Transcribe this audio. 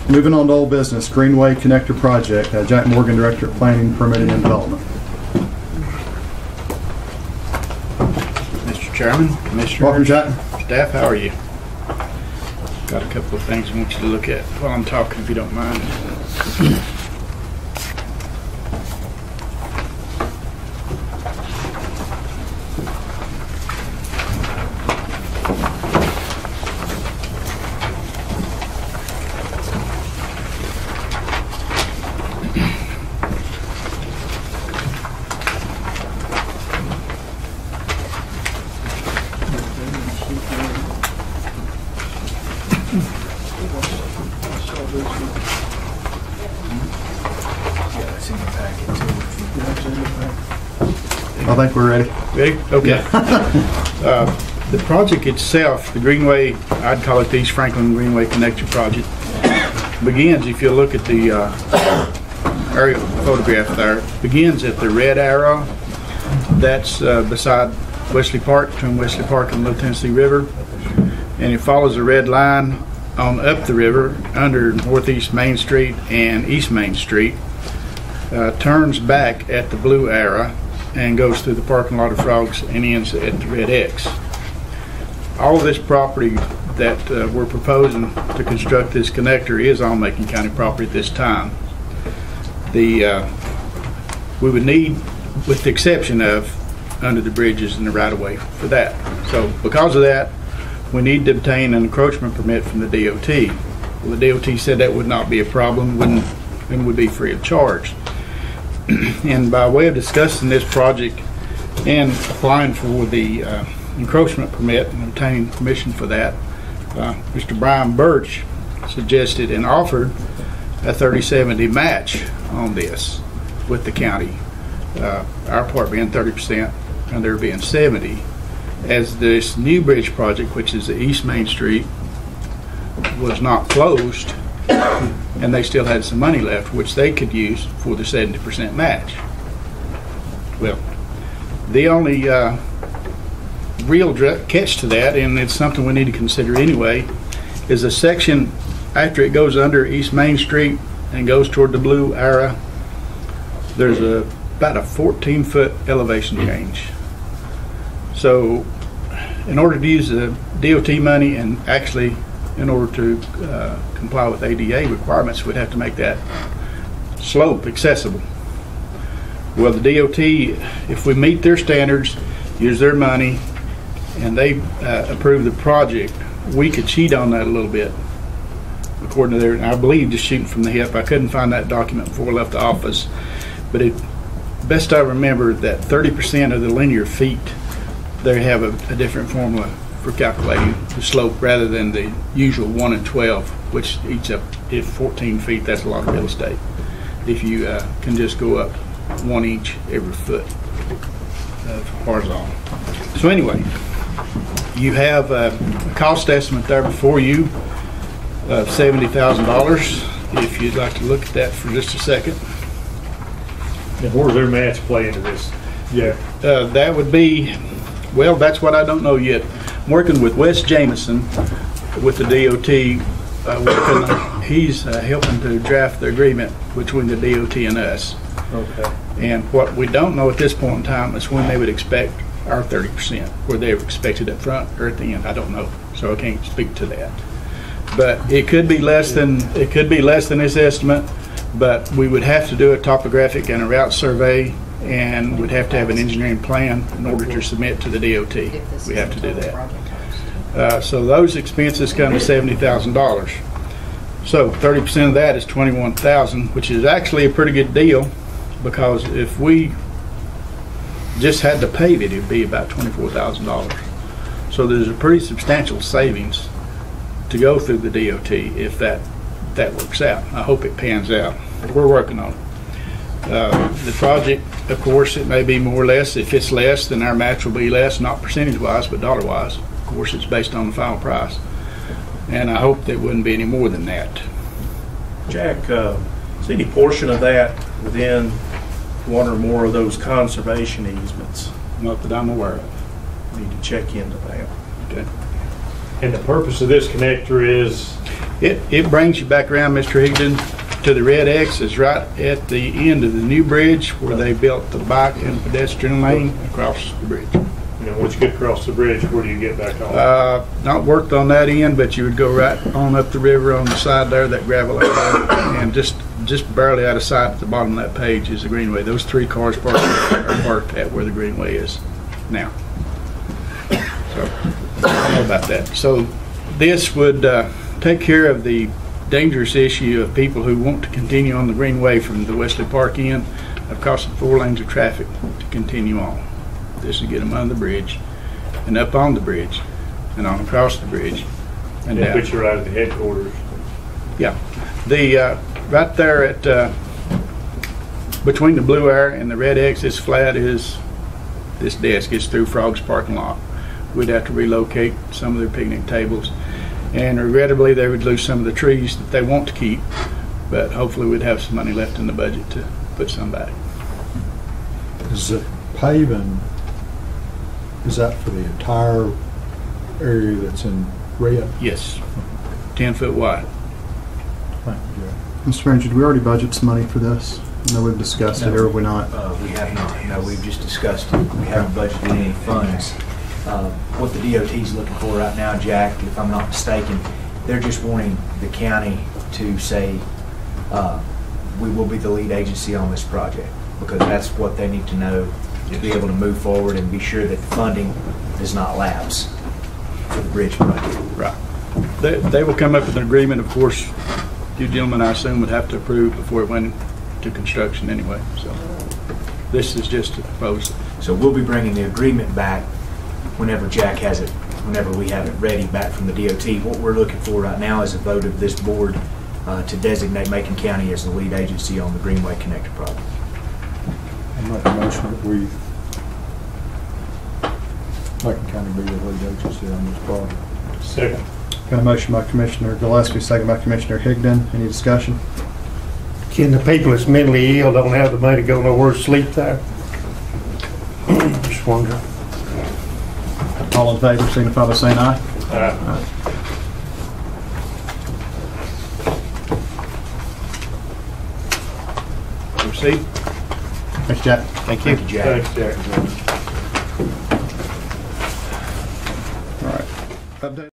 Moving on to old business, Greenway Connector Project. Jack Morgan, Director of Planning, Permitting, and Development. Mr. Chairman, Commissioners, Welcome, Jack. staff, how are you? Got a couple of things I want you to look at while I'm talking, if you don't mind. I think we're ready. Ready? Okay. The project itself, the Greenway, I'd call it the East Franklin Greenway Connector Project, begins, if you look at the aerial photograph there, begins at the red arrow. That's beside Wesley Park, between Wesley Park and Little Tennessee River. And it follows the red line on up the river under Northeast Main Street and East Main Street, turns back at the blue arrow and goes through the parking lot of Frogs and ends at the red X. All of this property that we're proposing to construct this connector is on Macon County property at this time. We would need, with the exception of under the bridges and the right-of-way for that. So because of that, we need to obtain an encroachment permit from the DOT. Well, the DOT said that would not be a problem and would be free of charge. And by way of discussing this project and applying for the encroachment permit and obtaining permission for that, Mr. Brian Birch suggested and offered a 30-70 match on this with the county, our part being 30% and there being 70, as this new bridge project, which is the East Main Street, was not closed and they still had some money left which they could use for the 70% match. Well, the only real catch to that, and it's something we need to consider anyway, is a section after it goes under East Main Street and goes toward the blue arrow. There's about a 14-foot elevation change. So in order to use the DOT money and actually in order to comply with ADA requirements, we'd have to make that slope accessible. Well, the DOT, if we meet their standards, use their money, and they approve the project, we could cheat on that a little bit. According to their, I believe, just shooting from the hip, I couldn't find that document before I left the office, but best I remember that 30% of the linear feet, they have a different formula for calculating the slope rather than the usual 1 and 12, which eats up, if 14 feet, that's a lot of real estate. If you can just go up 1 inch every foot horizontal. So anyway, you have a cost estimate there before you of $70,000. If you'd like to look at that for just a second. And where's their match play into this? Yeah. That would be, well, that's what I don't know yet. I'm working with Wes Jamison with the DOT. He's helping to draft the agreement between the DOT and us. Okay. And what we don't know at this point in time is when they would expect our 30%, where they were expected up front or at the end. I don't know, so I can't speak to that. But it could be less than this estimate. But we would have to do a topographic and a route survey, and we'd have to have an engineering plan in order to submit to the DOT. We have to do that. So those expenses come to $70,000. So 30% of that is $21,000, which is actually a pretty good deal, because if we just had to pave it, it'd be about $24,000. So there's a pretty substantial savings to go through the DOT if that works out. I hope it pans out. We're working on it. The project, of course, it may be more or less. If it's less, then our match will be less, not percentage-wise, but dollar-wise. Of course, it's based on the final price. And I hope there wouldn't be any more than that. Jack, is any portion of that within one or more of those conservation easements? Not that I'm aware of. We need to check into that. Okay. And the purpose of this connector is? It brings you back around, Mr. Higdon, to the red X is right at the end of the new bridge where they built the bike and pedestrian lane across the bridge. You know, once you get across the bridge, where do you get back on? Not worked on that end, but you would go right on up the river on the side there, that gravel area, and just barely out of sight at the bottom of that page is the Greenway. Those 3 cars parked are parked at where the Greenway is now. So, I don't know about that. So, this would take care of the dangerous issue of people who want to continue on the Greenway from the Wesley Park end of causing 4 lanes of traffic to continue on. This would get them under the bridge and up on the bridge and on across the bridge and Yeah, down. put you right at the headquarters. Yeah, the right there at between the blue air and the red X, this flat is this desk is through Frog's parking lot. We'd have to relocate some of their picnic tables, and regrettably they would lose some of the trees that they want to keep, but hopefully we'd have some money left in the budget to put some back. Is the paving, is that for the entire area that's in red? Yes, 10 foot wide. Thank you, Jack. Mr. Manager, did we already budget some money for this? No, we've discussed it, or have we not? We have not. No, we've just discussed it. We haven't budgeted any funds. What the DOT is looking for right now, Jack, if I'm not mistaken, they're just wanting the county to say, we will be the lead agency on this project, because that's what they need to know to be able to move forward and be sure that the funding does not lapse for the bridge project. Right. They will come up with an agreement, of course. You gentlemen, I assume, would have to approve before it went to construction anyway. So this is just a proposal. So we'll be bringing the agreement back whenever Jack has it, whenever we have it ready back from the DOT. What we're looking for right now is a vote of this board to designate Macon County as the lead agency on the Greenway Connector Project. I make a motion that we, Macon County be the lead agency on this project. Second. Got a motion by Commissioner Gillespie, second by Commissioner Higdon. Any discussion? Can the people that's mentally ill don't have the money to go nowhere to sleep there? Just wondering. All in favor, signify by saying aye. Proceed. Thanks, Jack. Thank you. Thank you, Jack. Thanks, Jack. All right. Update.